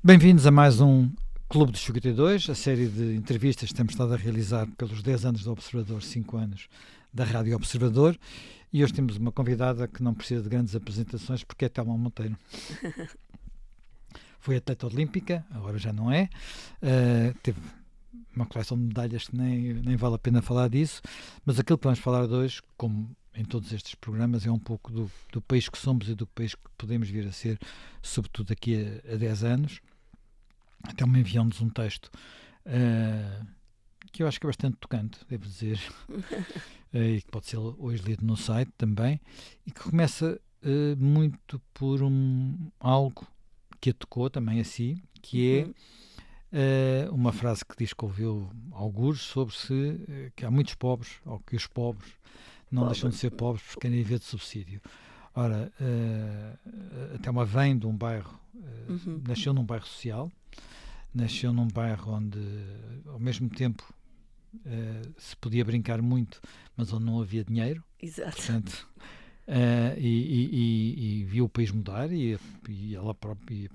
Bem-vindos a mais um Clube dos 52, a série de entrevistas que temos estado a realizar pelos 10 anos do Observador, 5 anos da Rádio Observador. E hoje temos uma convidada que não precisa de grandes apresentações porque é Telma Monteiro. Foi atleta olímpica, agora já não é. Teve uma coleção de medalhas que nem vale a pena falar disso, mas aquilo que vamos falar de hoje, como em todos estes programas, é um pouco do país que somos e do país que podemos vir a ser, sobretudo daqui a 10 anos. Até me enviou-nos um texto que eu acho que é bastante tocante, devo dizer, e que pode ser hoje lido no site também, e que começa muito por algo que a tocou também a si, que é uma frase que diz que ouviu algures sobre que há muitos pobres, ou que os pobres não deixam de ser pobres porque querem viver de subsídio. Ora, até uma vem de um bairro, nasceu num bairro social, nasceu num bairro onde, ao mesmo tempo, se podia brincar muito, mas onde não havia dinheiro. Exato. Portanto, e viu o país mudar e ela própria,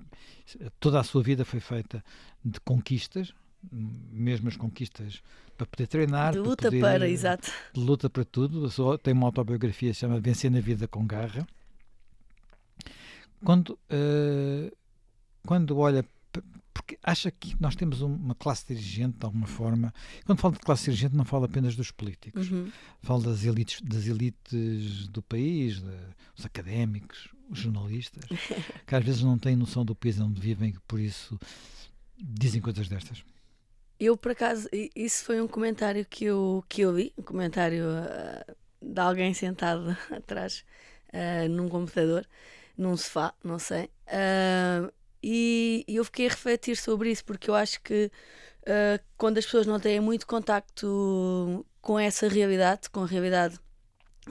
toda a sua vida foi feita de conquistas, mesmo as conquistas para poder treinar, de luta para, exato. De luta para tudo. Tem uma autobiografia que se chama Vencer na Vida com Garra. Quando olha, porque acha que nós temos uma classe dirigente de alguma forma. Quando falo de classe dirigente não falo apenas dos políticos, falo das elites do país, dos académicos, os jornalistas, que às vezes não têm noção do país onde vivem e por isso dizem coisas destas. Eu, por acaso, isso foi um comentário que eu li, um comentário de alguém sentado atrás num computador, num sofá, não sei, e eu fiquei a refletir sobre isso, porque eu acho que quando as pessoas não têm muito contacto com essa realidade, com a realidade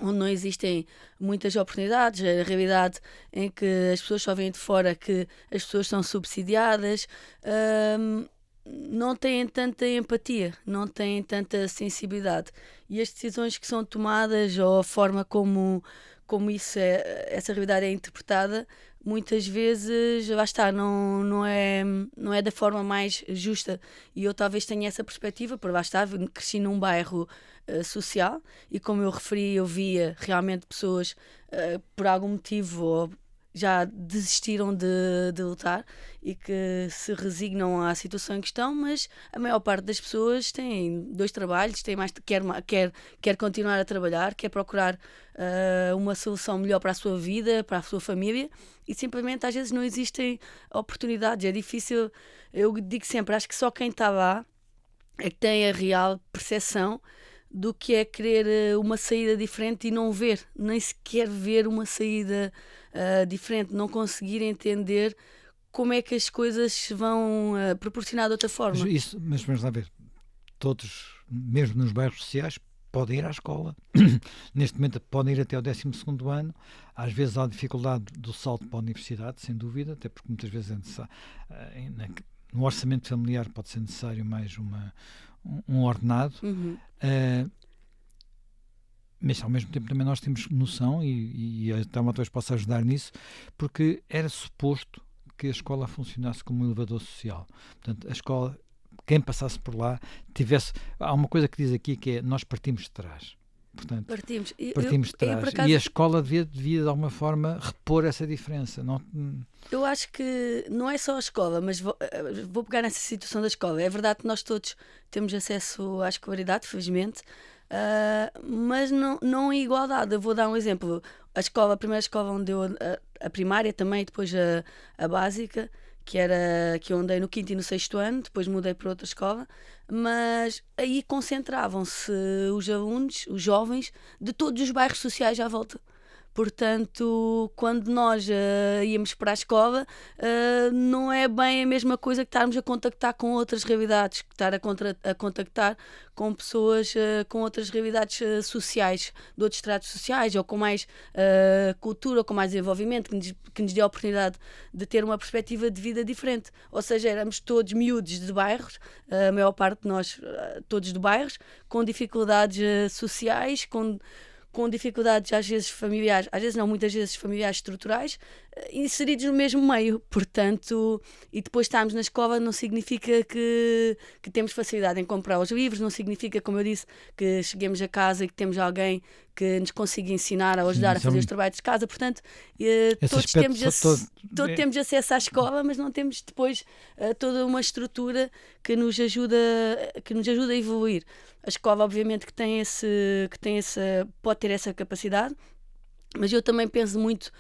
onde não existem muitas oportunidades, a realidade em que as pessoas só vêm de fora, que as pessoas são subsidiadas, não têm tanta empatia, não têm tanta sensibilidade, e as decisões que são tomadas ou a forma como essa realidade é interpretada, muitas vezes, lá está, não é da forma mais justa. E eu talvez tenha essa perspectiva, por lá está, cresci num bairro social, e como eu referi, eu via realmente pessoas por algum motivo ou já desistiram de lutar e que se resignam à situação em questão, mas a maior parte das pessoas tem 2 trabalhos, quer continuar a trabalhar, quer procurar uma solução melhor para a sua vida, para a sua família, e simplesmente às vezes não existem oportunidades. É difícil, eu digo sempre, acho que só quem está lá é que tem a real percepção do que é querer uma saída diferente e não ver, nem sequer ver uma saída diferente, não conseguir entender como é que as coisas se vão proporcionar de outra forma. Mas vamos lá ver, todos, mesmo nos bairros sociais, podem ir à escola. Neste momento podem ir até o 12º ano. Às vezes há dificuldade do salto para a universidade, sem dúvida, até porque muitas vezes é necessário, no orçamento familiar pode ser necessário mais um ordenado, mas ao mesmo tempo também nós temos noção, e até uma vez posso ajudar nisso, porque era suposto que a escola funcionasse como um elevador social. Portanto, a escola, quem passasse por lá, há uma coisa que diz aqui que é: nós partimos de trás. Portanto, partimos de trás. E a escola devia de alguma forma repor essa diferença. Não... Eu acho que não é só a escola, mas vou pegar nessa situação da escola. É verdade que nós todos temos acesso à escolaridade, felizmente, mas não em igualdade. Eu vou dar um exemplo. A primeira escola onde eu a primária também, depois a básica, que eu andei no 5º e no 6º ano, depois mudei para outra escola, mas aí concentravam-se os alunos, os jovens, de todos os bairros sociais à volta. Portanto, quando nós íamos para a escola, não é bem a mesma coisa que estarmos a contactar com outras realidades, que estar a contactar com pessoas com outras realidades sociais, de outros estratos sociais, ou com mais cultura, ou com mais desenvolvimento, que nos dê a oportunidade de ter uma perspectiva de vida diferente. Ou seja, éramos todos miúdos de bairros, a maior parte de nós todos de bairros, com dificuldades sociais, com dificuldades às vezes familiares, às vezes não, muitas vezes familiares estruturais, inseridos no mesmo meio, portanto, e depois estarmos na escola não significa que temos facilidade em comprar os livros, não significa, como eu disse, que cheguemos a casa e que temos alguém que nos consiga ensinar ou ajudar a fazer os trabalhos de casa, portanto, todos temos acesso à escola, mas não temos depois toda uma estrutura que nos ajuda a evoluir. A escola, obviamente, pode ter essa capacidade, mas eu também penso muito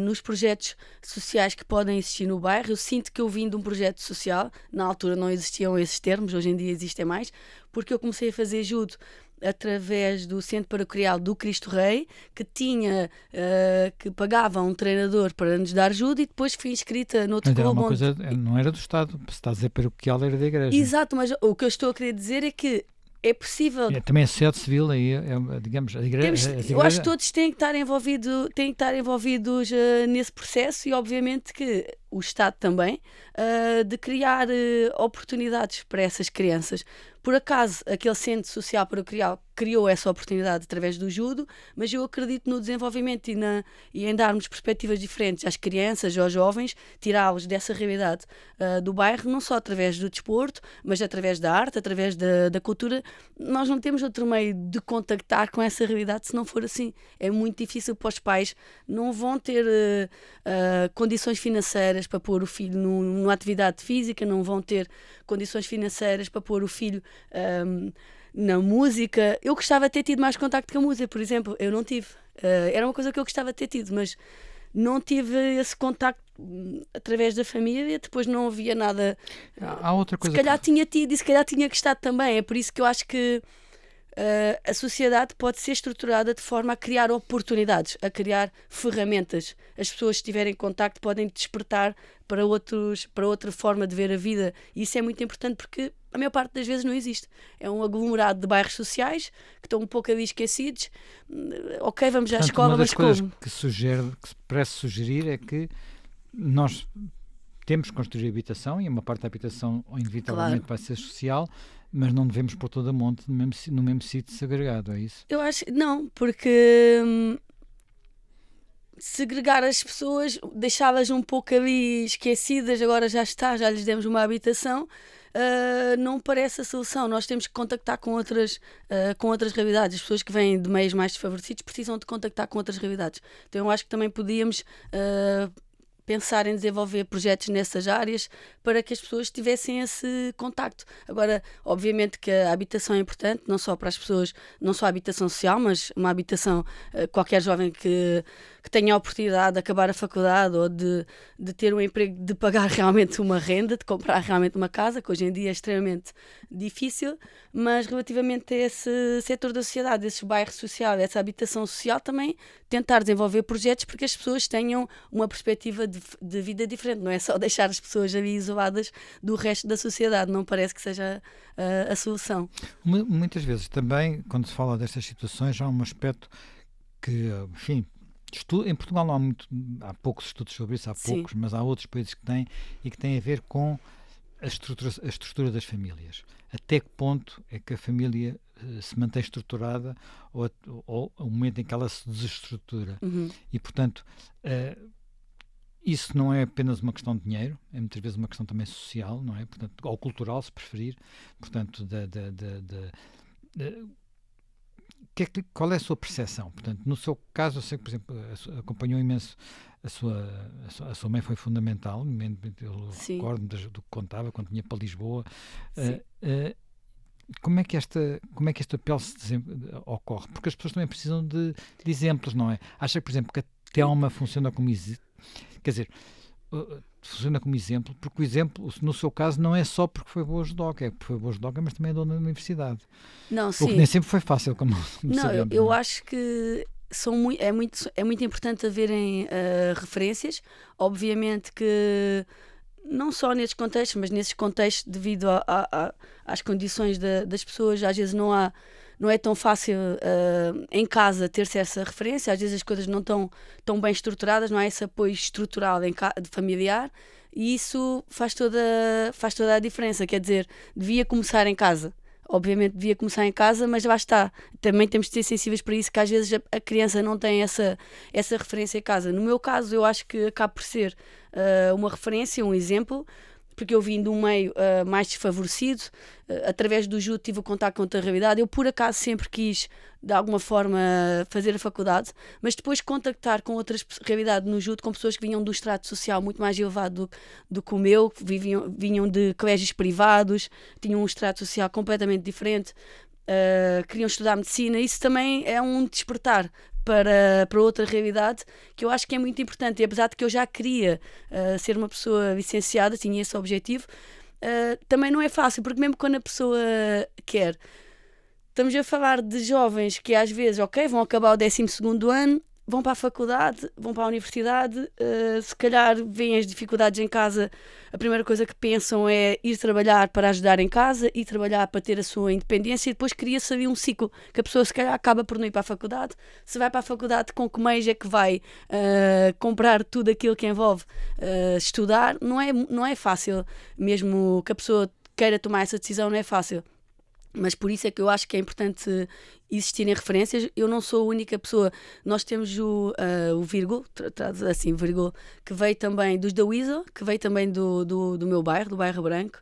nos projetos sociais que podem existir no bairro. Eu sinto que eu vim de um projeto social, na altura não existiam esses termos, hoje em dia existem mais, porque eu comecei a fazer judo através do Centro Paroquial do Cristo Rei, que pagava um treinador para nos dar judo, e depois fui inscrita noutro clube. Uma coisa, não era do Estado, se está a dizer paroquial, era da Igreja. Exato, mas o que eu estou a querer dizer é que é possível. Também a sociedade civil, aí, digamos, a igreja. Eu acho que todos têm que estar envolvidos nesse processo, e obviamente que o Estado também, de criar oportunidades para essas crianças. Por acaso, aquele centro social paroquial criou essa oportunidade através do judo, mas eu acredito no desenvolvimento e em darmos perspectivas diferentes às crianças, aos jovens, tirá-los dessa realidade do bairro, não só através do desporto, mas através da arte, através da cultura. Nós não temos outro meio de contactar com essa realidade se não for assim. É muito difícil para os pais, não vão ter condições financeiras para pôr o filho numa atividade física, não vão ter condições financeiras para pôr o filho na música. Eu gostava de ter tido mais contacto com a música, por exemplo. Eu não tive. Era uma coisa que eu gostava de ter tido, mas não tive esse contacto através da família. Depois não havia nada. Há outra coisa. Se calhar tinha tido e se calhar tinha gostado também. É por isso que eu acho que a sociedade pode ser estruturada de forma a criar oportunidades, a criar ferramentas. As pessoas, se tiverem contacto, podem despertar para outra forma de ver a vida, e isso é muito importante, porque a maior parte das vezes não existe. É um aglomerado de bairros sociais que estão um pouco ali esquecidos. Ok, vamos à escola, mas como? Uma das coisas que se parece sugerir é que nós temos que construir habitação, e uma parte da habitação inevitavelmente vai ser social, mas não devemos pôr todo a monte no mesmo sítio segregado, é isso? Eu acho não, porque segregar as pessoas, deixá-las um pouco ali esquecidas, agora já lhes demos uma habitação, não parece a solução. Nós temos que contactar com outras realidades. As pessoas que vêm de meios mais desfavorecidos precisam de contactar com outras realidades. Então eu acho que também podíamos pensar em desenvolver projetos nessas áreas para que as pessoas tivessem esse contacto. Agora, obviamente que a habitação é importante, não só para as pessoas, não só a habitação social, mas uma habitação, qualquer jovem que tenha a oportunidade de acabar a faculdade ou de ter um emprego, de pagar realmente uma renda, de comprar realmente uma casa, que hoje em dia é extremamente difícil, mas relativamente a esse setor da sociedade, esse bairro social, essa habitação social, também tentar desenvolver projetos para que as pessoas tenham uma perspectiva de vida diferente. Não é só deixar as pessoas ali isoladas do resto da sociedade, não parece que seja a solução. Muitas vezes também, quando se fala destas situações, há um aspecto que, enfim, em Portugal não há poucos estudos sobre isso, mas há outros países que têm, e que têm a ver com a estrutura das famílias. Até que ponto é que a família se mantém estruturada ou o momento em que ela se desestrutura. E, portanto, isso não é apenas uma questão de dinheiro, é muitas vezes uma questão também social, não é? Portanto, ou cultural, se preferir. Portanto, qual é a sua percepção? Portanto, no seu caso, eu sei que, por exemplo, acompanhou imenso a sua mãe, foi fundamental. Eu recordo-me do que contava quando vinha para Lisboa. Como é que este papel ocorre? Porque as pessoas também precisam de exemplos, não é? Acha que, por exemplo, que a Telma funciona como exemplo? Quer dizer, funciona como exemplo, porque o exemplo, no seu caso, não é só porque foi boa judoca, é porque foi boa judoca, mas também é dona da universidade. Não, sim. O que nem sempre foi fácil, como sabemos. Eu acho que é muito importante haverem referências. Obviamente que não só nesses contextos, mas nesses contextos, devido às condições das pessoas, às vezes não é tão fácil em casa ter-se essa referência, às vezes as coisas não estão tão bem estruturadas, não há esse apoio estrutural de familiar, e isso faz toda a diferença. Quer dizer, devia começar em casa. Obviamente devia começar em casa, mas lá está. Também temos de ser sensíveis para isso, que às vezes a criança não tem essa referência em casa. No meu caso, eu acho que acaba por ser uma referência, um exemplo, porque eu vim de um meio mais desfavorecido, através do judo tive o contato com outra realidade. Eu, por acaso, sempre quis, de alguma forma, fazer a faculdade, mas depois contactar com outras realidades no judo, com pessoas que vinham do estrato social muito mais elevado do que o meu, que vinham de colégios privados, tinham um estrato social completamente diferente, queriam estudar medicina. Isso também é um despertar para outra realidade, que eu acho que é muito importante. E apesar de que eu já queria ser uma pessoa licenciada, tinha esse objetivo, também não é fácil, porque mesmo quando a pessoa quer, estamos a falar de jovens que às vezes, ok, vão acabar o 12º ano, vão para a faculdade, vão para a universidade, se calhar veem as dificuldades em casa, a primeira coisa que pensam é ir trabalhar para ajudar em casa, ir trabalhar para ter a sua independência, e depois cria-se ali um ciclo que a pessoa se calhar acaba por não ir para a faculdade. Se vai para a faculdade, com que meios é que vai comprar tudo aquilo que envolve estudar? Não é fácil, mesmo que a pessoa queira tomar essa decisão, não é fácil. Mas por isso é que eu acho que é importante existirem referências. Eu não sou a única pessoa. Nós temos o Virgo, assim, Virgo, que veio também dos da Weasel, que veio também do meu bairro, do bairro Branco.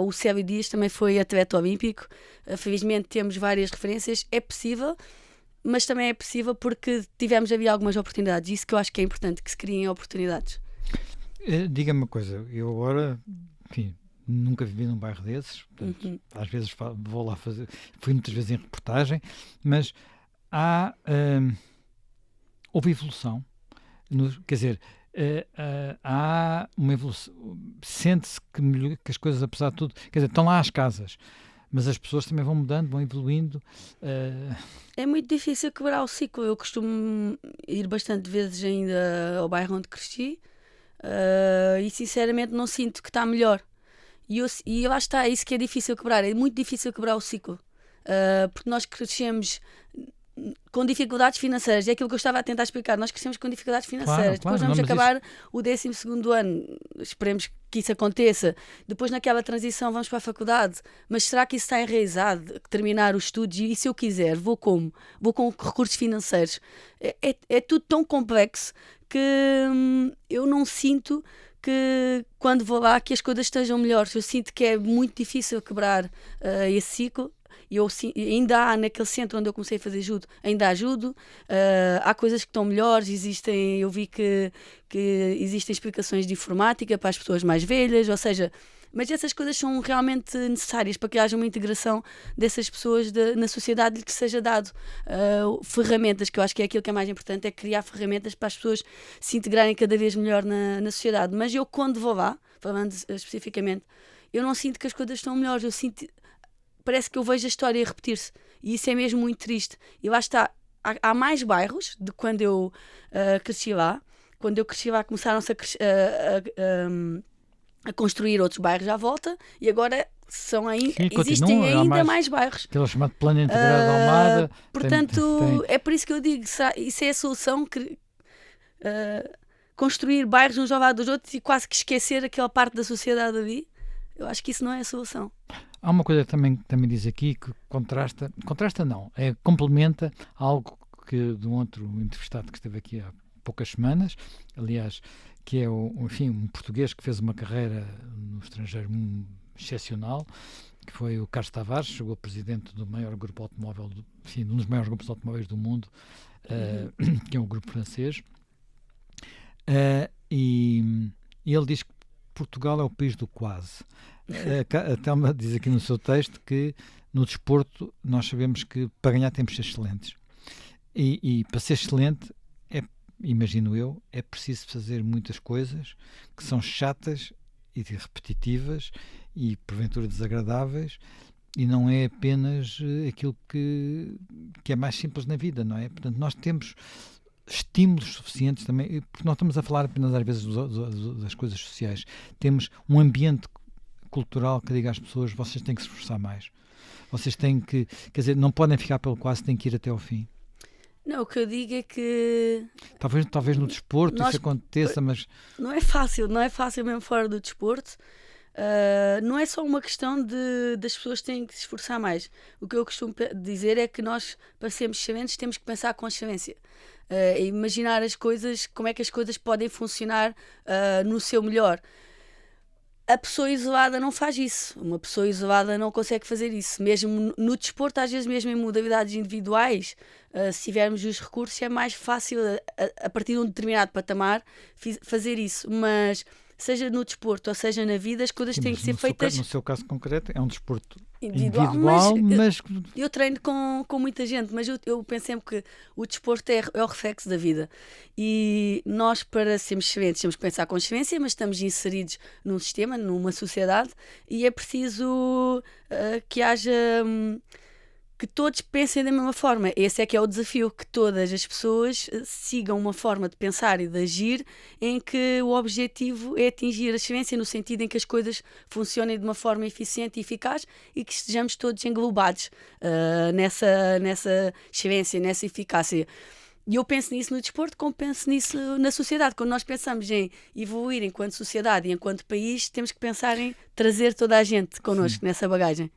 O Célio Dias também foi atleta olímpico. Felizmente temos várias referências. É possível, mas também é possível porque havia algumas oportunidades. Isso que eu acho que é importante, que se criem oportunidades. Diga-me uma coisa, eu agora, enfim, nunca vivi num bairro desses, portanto, às vezes vou lá fazer, fui muitas vezes em reportagem, mas houve evolução, quer dizer, há uma evolução, sente-se que as coisas, apesar de tudo, quer dizer, estão lá as casas, mas as pessoas também vão mudando, vão evoluindo. É muito difícil quebrar o ciclo. Eu costumo ir bastante vezes ainda ao bairro onde cresci, e sinceramente não sinto que está melhor. E lá está, é isso que é difícil quebrar. É muito difícil quebrar o ciclo, porque nós crescemos com dificuldades financeiras. É aquilo que eu estava a tentar explicar. Nós crescemos com dificuldades financeiras. Depois vamos acabar o 12º ano. Esperemos que isso aconteça. Depois, naquela transição, vamos para a faculdade. Mas será que isso está enraizado? Terminar os estudos? E se eu quiser, vou como? Vou com recursos financeiros. É tudo tão complexo que eu não sinto que quando vou lá que as coisas estejam melhores. Eu sinto que é muito difícil quebrar esse ciclo. E ainda há naquele centro onde eu comecei a fazer judo, ainda há judo, há coisas que estão melhores, eu vi que existem explicações de informática para as pessoas mais velhas, ou seja, mas essas coisas são realmente necessárias para que haja uma integração dessas pessoas na sociedade e que seja dado ferramentas, que eu acho que é aquilo que é mais importante, é criar ferramentas para as pessoas se integrarem cada vez melhor na sociedade. Mas eu, quando vou lá, falando especificamente, eu não sinto que as coisas estão melhores, parece que eu vejo a história a repetir-se, e isso é mesmo muito triste. E lá está, há mais bairros de quando eu cresci lá. Quando eu cresci lá começaram-se a construir outros bairros à volta, e agora existem ainda mais bairros. Aquele chamado Plano Integrado de Almada. Portanto, é por isso que eu digo, isso é a solução, construir bairros uns ao lado dos outros e quase que esquecer aquela parte da sociedade ali. Eu acho que isso não é a solução. Há uma coisa que também diz aqui que contrasta não, complementa algo de um outro entrevistado que esteve aqui há poucas semanas, aliás, que é um português que fez uma carreira no estrangeiro excepcional, que foi o Carlos Tavares, chegou a presidente do maior grupo automóvel, um dos maiores grupos automóveis do mundo, que é um grupo francês, e ele diz que Portugal é o país do quase. A Telma diz aqui no seu texto que no desporto nós sabemos que para ganhar temos de ser excelentes. E para ser excelente, imagino eu, é preciso fazer muitas coisas que são chatas e repetitivas e porventura desagradáveis, e não é apenas aquilo que é mais simples na vida, não é? Portanto, nós temos estímulos suficientes também, porque não estamos a falar apenas às vezes das coisas sociais. Temos um ambiente cultural que diga às pessoas: vocês têm que se esforçar mais, vocês têm que, quer dizer, não podem ficar pelo quase, têm que ir até ao fim. Não, o que eu digo é que talvez no desporto isso aconteça, mas não é fácil mesmo fora do desporto. não é só uma questão das pessoas terem que se esforçar mais. O que eu costumo dizer é que nós, para sermos excelentes, temos que pensar com excelência. Imaginar as coisas, como é que as coisas podem funcionar no seu melhor. A pessoa isolada não faz isso. Uma pessoa isolada não consegue fazer isso. Mesmo no desporto, às vezes mesmo em modalidades individuais, se tivermos os recursos, é mais fácil, a partir de um determinado patamar, fazer isso. Mas seja no desporto ou seja na vida, as coisas têm que ser feitas... No seu caso concreto, é um desporto individual, mas... Eu treino com muita gente, mas eu penso sempre que o desporto é o reflexo da vida. E nós, para sermos excelentes, temos que pensar com excelência, mas estamos inseridos num sistema, numa sociedade, e é preciso que haja... que todos pensem da mesma forma. Esse é que é o desafio, que todas as pessoas sigam uma forma de pensar e de agir em que o objetivo é atingir a excelência, no sentido em que as coisas funcionem de uma forma eficiente e eficaz e que estejamos todos englobados nessa excelência, nessa eficácia. E eu penso nisso no desporto, como penso nisso na sociedade. Quando nós pensamos em evoluir enquanto sociedade e enquanto país, temos que pensar em trazer toda a gente connosco nessa bagagem.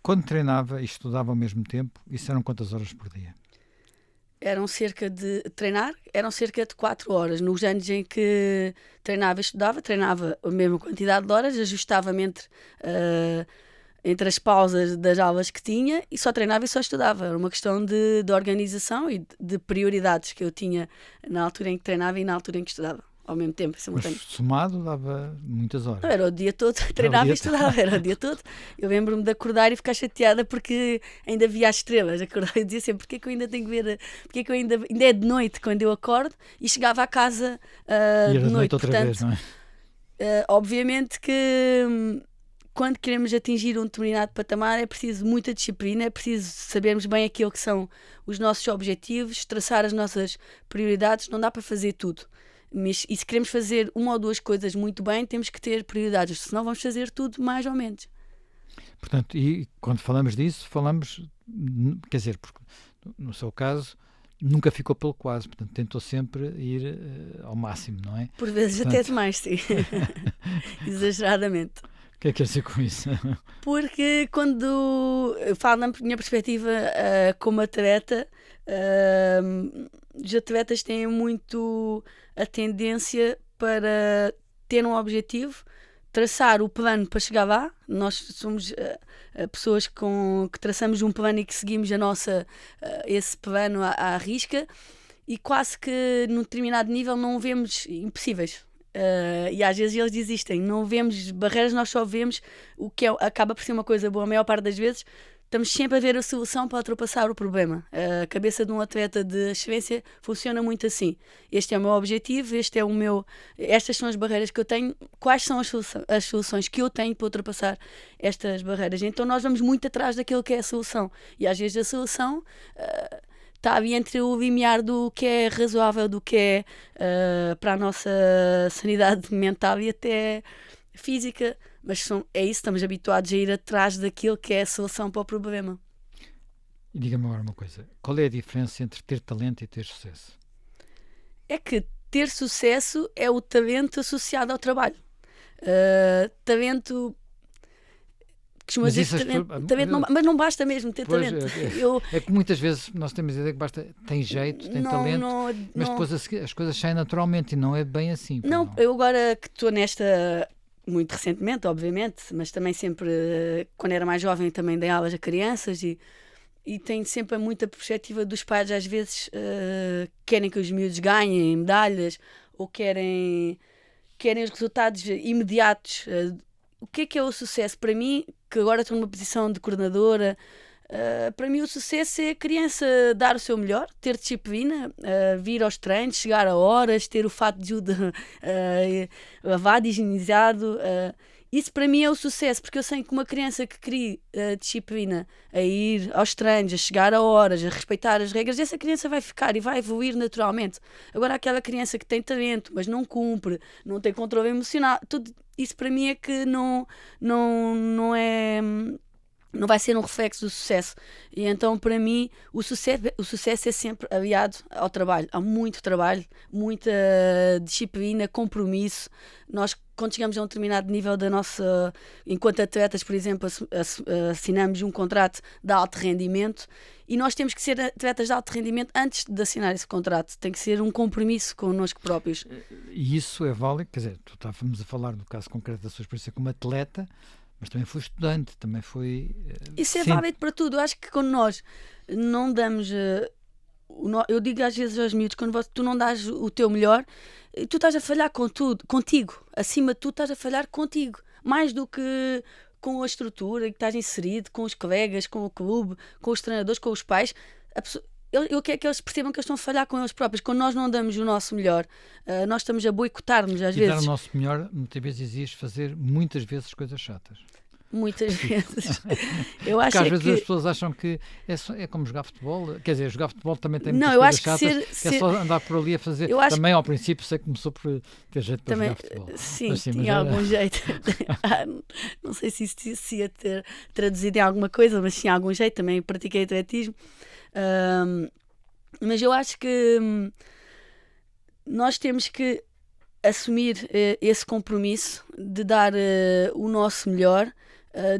Quando treinava e estudava ao mesmo tempo, isso eram quantas horas por dia? Eram cerca de 4 horas. Nos anos em que treinava e estudava, treinava a mesma quantidade de horas, ajustava-me entre as pausas das aulas que tinha, e só treinava e só estudava. Era uma questão de organização e de prioridades que eu tinha na altura em que treinava e na altura em que estudava. Ao mesmo tempo, simultâneo. Mas somado dava muitas horas. Não, era o dia todo, treinava e estudava, era o dia todo. Eu lembro-me de acordar e ficar chateada porque ainda via as estrelas. Acordava e dizia sempre, porque é que eu ainda tenho que ver, porque é que eu ainda é de noite quando eu acordo, e chegava à casa e de noite. Outra vez, não é? Obviamente que quando queremos atingir um determinado patamar é preciso muita disciplina, é preciso sabermos bem aquilo que são os nossos objetivos, traçar as nossas prioridades. Não dá para fazer tudo. E se queremos fazer uma ou duas coisas muito bem, temos que ter prioridades, senão vamos fazer tudo mais ou menos. Portanto, e quando falamos disso, quer dizer, porque no seu caso nunca ficou pelo quase, portanto tentou sempre ir ao máximo, não é? Por vezes até demais, sim. Exageradamente. O que é que quer dizer com isso? Porque quando eu falo na minha perspectiva como atleta, os atletas têm muito a tendência para ter um objetivo, traçar o plano para chegar lá. Nós somos pessoas que traçamos um plano e que seguimos esse plano à risca, e quase que num determinado nível não vemos impossíveis. E às vezes eles desistem, não vemos barreiras, nós só vemos o que acaba por ser uma coisa boa. A maior parte das vezes estamos sempre a ver a solução para ultrapassar o problema. A cabeça de um atleta de excelência funciona muito assim. Este é o meu objetivo, estas são as barreiras que eu tenho, quais são as soluções que eu tenho para ultrapassar estas barreiras. Então nós vamos muito atrás daquilo que é a solução. E às vezes a solução está ali entre o limiar do que é razoável, do que é para a nossa sanidade mental e até física. Mas é isso, estamos habituados a ir atrás daquilo que é a solução para o problema. E diga-me agora uma coisa, qual é a diferença entre ter talento e ter sucesso? É que ter sucesso é o talento associado ao trabalho. Talento... Mas não basta mesmo ter talento. É que muitas vezes nós temos a ideia que basta, tem jeito, tem talento, mas depois as coisas saem naturalmente e não é bem assim. Eu agora que estou nesta... Muito recentemente, obviamente, mas também sempre, quando era mais jovem, também dei aulas a crianças e tenho sempre muita perspectiva dos pais, às vezes querem que os miúdos ganhem medalhas ou querem os resultados imediatos. O que é o sucesso? Para mim, que agora estou numa posição de coordenadora, para mim o sucesso é a criança dar o seu melhor, ter disciplina, vir aos treinos, chegar a horas, ter o fato de lavado, higienizado. Isso para mim é o sucesso, porque eu sei que uma criança que cria disciplina a ir aos treinos, a chegar a horas, a respeitar as regras, essa criança vai ficar e vai evoluir naturalmente. Agora aquela criança que tem talento, mas não cumpre, não tem controle emocional, tudo isso para mim é que não é... não vai ser um reflexo do sucesso. E então, para mim, o sucesso é sempre aliado ao trabalho. Há muito trabalho, muita disciplina, compromisso. Nós, quando chegamos a um determinado nível da nossa... Enquanto atletas, por exemplo, assinamos um contrato de alto rendimento, e nós temos que ser atletas de alto rendimento antes de assinar esse contrato. Tem que ser um compromisso connosco próprios. E isso é válido, quer dizer, tu estávamos a falar do caso concreto da sua experiência como atleta, mas também foi estudante, também foi... Isso é válido para tudo. Eu acho que quando nós não damos... eu digo às vezes aos miúdos, quando tu não dás o teu melhor, tu estás a falhar com tudo, contigo. Acima de tudo, estás a falhar contigo. Mais do que com a estrutura que estás inserido, com os colegas, com o clube, com os treinadores, com os pais. Eu quero que eles percebam que eles estão a falhar com eles próprios. Quando nós não damos o nosso melhor, nós estamos a boicotar-nos às vezes. E dar o nosso melhor, muitas vezes exige fazer muitas vezes coisas chatas. Muitas vezes. Eu acho Porque às vezes as pessoas acham que é como jogar futebol. Quer dizer, jogar futebol também tem muitas eu coisas acho que chatas. É só andar por ali a fazer. Também ao princípio sei que começou por ter jeito para jogar futebol. Sim, tinha algum jeito. Não sei se isso ia ter traduzido em alguma coisa, mas tinha algum jeito. Também pratiquei atletismo. Mas eu acho que nós temos que assumir esse compromisso de dar o nosso melhor,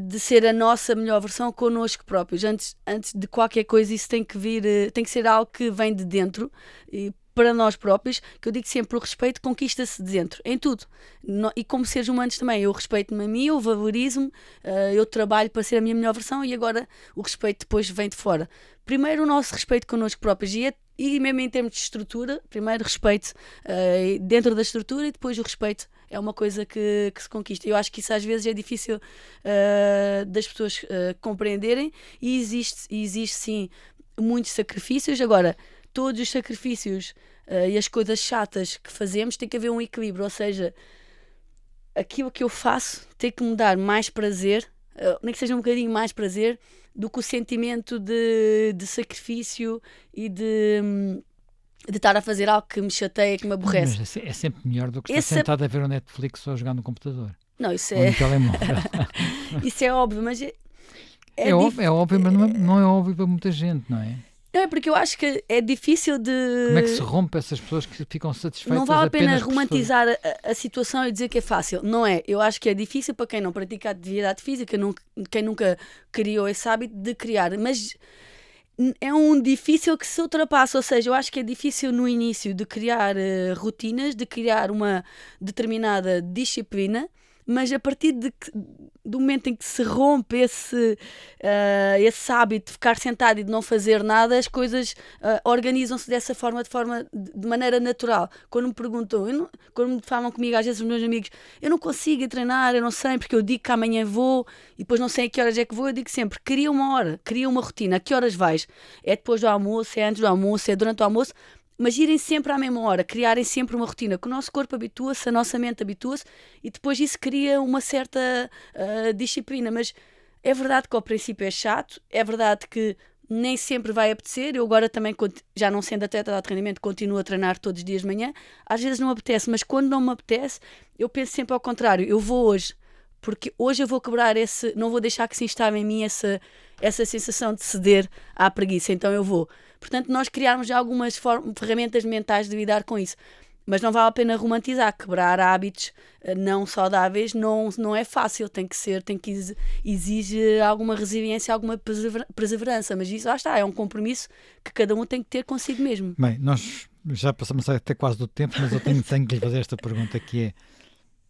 de ser a nossa melhor versão connosco próprios. Antes de qualquer coisa, isso tem que vir, tem que ser algo que vem de dentro, e para nós próprios, que eu digo sempre, o respeito conquista-se de dentro, em tudo. E como seres humanos também, eu respeito-me a mim, eu valorizo-me, eu trabalho para ser a minha melhor versão, e agora o respeito depois vem de fora. Primeiro o nosso respeito connosco próprios, e mesmo em termos de estrutura, primeiro respeito dentro da estrutura, e depois o respeito é uma coisa que se conquista. Eu acho que isso às vezes é difícil das pessoas compreenderem, e existe sim muitos sacrifícios. Agora, todos os sacrifícios e as coisas chatas que fazemos, tem que haver um equilíbrio, ou seja, aquilo que eu faço tem que me dar mais prazer, nem que seja um bocadinho mais prazer, do que o sentimento de sacrifício e de estar a fazer algo que me chateia, que me aborrece. Mas é sempre melhor do que estar sentado a ver o Netflix ou a jogar no computador. Não, isso ou no telemóvel. Isso é óbvio, mas é óbvio, mas não é óbvio para muita gente, não é? Não, é porque eu acho que é difícil de... Como é que se rompe essas pessoas que ficam satisfeitas? Não vale a pena romantizar a situação e dizer que é fácil. Não é. Eu acho que é difícil para quem não pratica atividade física, quem nunca criou esse hábito de criar. Mas é um difícil que se ultrapassa. Ou seja, eu acho que é difícil no início de criar rotinas, de criar uma determinada disciplina, mas a partir do momento em que se rompe esse hábito de ficar sentado e de não fazer nada, as coisas organizam-se dessa forma, de maneira natural. Quando me perguntam, quando me falam comigo, às vezes os meus amigos, eu não consigo ir treinar, eu não sei, porque eu digo que amanhã vou e depois não sei a que horas é que vou, eu digo sempre, cria uma hora, cria uma rotina, a que horas vais? É depois do almoço, é antes do almoço, é durante o almoço, mas irem sempre à mesma hora, criarem sempre uma rotina, que o nosso corpo habitua-se, a nossa mente habitua-se, e depois isso cria uma certa disciplina. Mas é verdade que ao princípio é chato, é verdade que nem sempre vai apetecer. Eu agora também, já não sendo atleta de alto rendimento, continuo a treinar todos os dias de manhã. Às vezes não apetece, mas quando não me apetece, eu penso sempre ao contrário, eu vou hoje, porque hoje eu vou quebrar não vou deixar que se instale em mim essa sensação de ceder à preguiça, então eu vou. Portanto, nós criarmos já algumas ferramentas mentais de lidar com isso. Mas não vale a pena romantizar. Quebrar hábitos não saudáveis não é fácil. Tem que exige alguma resiliência, alguma perseverança. Mas isso, lá está, é um compromisso que cada um tem que ter consigo mesmo. Bem, nós já passamos até quase do tempo, mas eu tenho que lhe fazer esta pergunta, que é,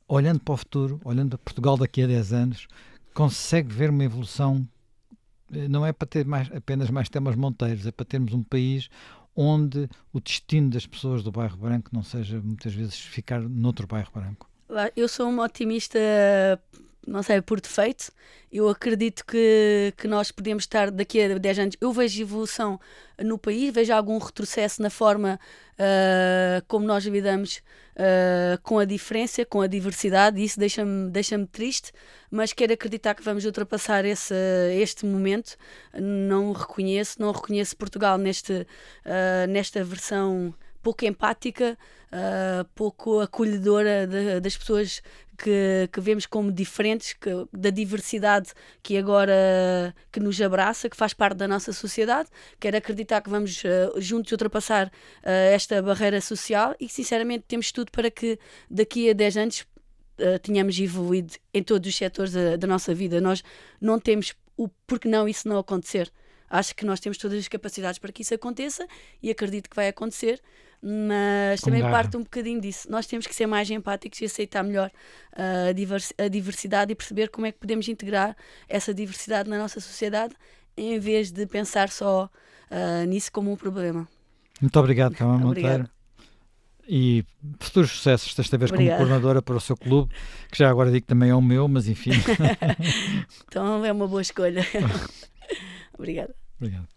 olhando para o futuro, olhando para Portugal daqui a 10 anos, consegue ver uma evolução? Não é para ter apenas mais temas monteiros, é para termos um país onde o destino das pessoas do bairro Branco não seja muitas vezes ficar noutro bairro branco. Eu sou uma otimista, não sei, por defeito. Eu acredito que nós podemos estar daqui a 10 anos. Eu vejo evolução no país, vejo algum retrocesso na forma como nós lidamos com a diferença, com a diversidade, e isso deixa-me triste, mas quero acreditar que vamos ultrapassar este momento. Não reconheço Portugal nesta versão pouco empática, pouco acolhedora das pessoas que vemos como diferentes, da diversidade que agora que nos abraça, que faz parte da nossa sociedade. Quero acreditar que vamos juntos ultrapassar esta barreira social e, sinceramente, temos tudo para que daqui a 10 anos tenhamos evoluído em todos os setores da nossa vida. Nós não temos o porquê não isso não acontecer. Acho que nós temos todas as capacidades para que isso aconteça e acredito que vai acontecer, mas também parte um bocadinho disso. Nós temos que ser mais empáticos e aceitar melhor a diversidade e perceber como é que podemos integrar essa diversidade na nossa sociedade em vez de pensar só nisso como um problema. Muito obrigado, Carmen Monteiro. E futuros sucessos, desta vez como coordenadora para o seu clube, que já agora digo que também é o meu, mas enfim. Então é uma boa escolha. Obrigada. Obrigado.